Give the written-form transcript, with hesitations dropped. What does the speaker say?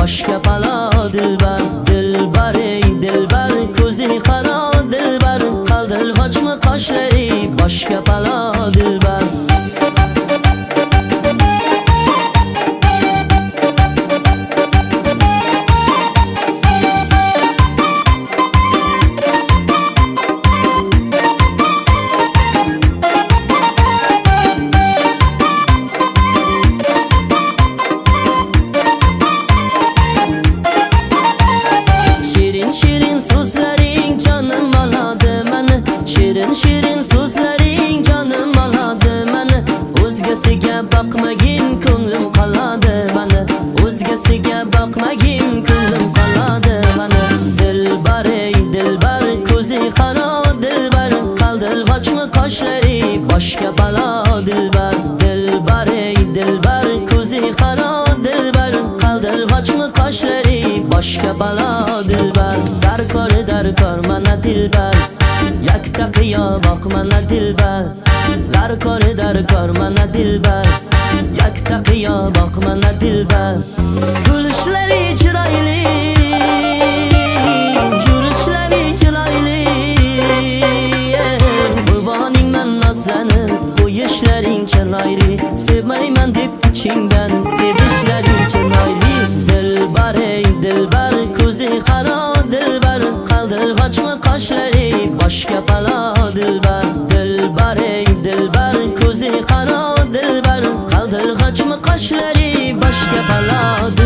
boshqa balo dilbar. Dilbar ey dilbar, ko'zi qaro dilbar, qaldirg'ochmi qoshlari boshqa balo dilbar. Shirin so'zlaring jonim oladi meni, shirin so'zlaring jonim oladi meni. O'zgasiga boqmagin ko'nglim qoladi meni, o'zgasiga boqmagin ko'nglim qoladi meni. Dilbar ey dilbar, ko'zi qaro dilbar, qaldirg'ochmi qoshlari boshqa balo dilbar. Dilbar ey dilbar, ko'zi qaro dilbar, qaldirg'ochmi qoshlari boshqa balo dilbar. Darkor mana dilbar, yakta qiyo boq mana dilbar. Darkor mana dilbar, yakta qiyo boq mana dilbar. Gulishlari chiroyli, yurishlari chiroyli, qurboningman noslanib, qo'yishlaring chiroyli. Sevmayman deb ichingdan, sevishlaring chiroyli. Dilbar ey dilbar, ko'zi qaro dilbar, qaldirg'ochmi qoshlari boshqa balo dilbar. Dilbar ey dilbar, ko'zi qaro dilbar, qaldirg'ochmi qoshlari boshqa balo dilbar.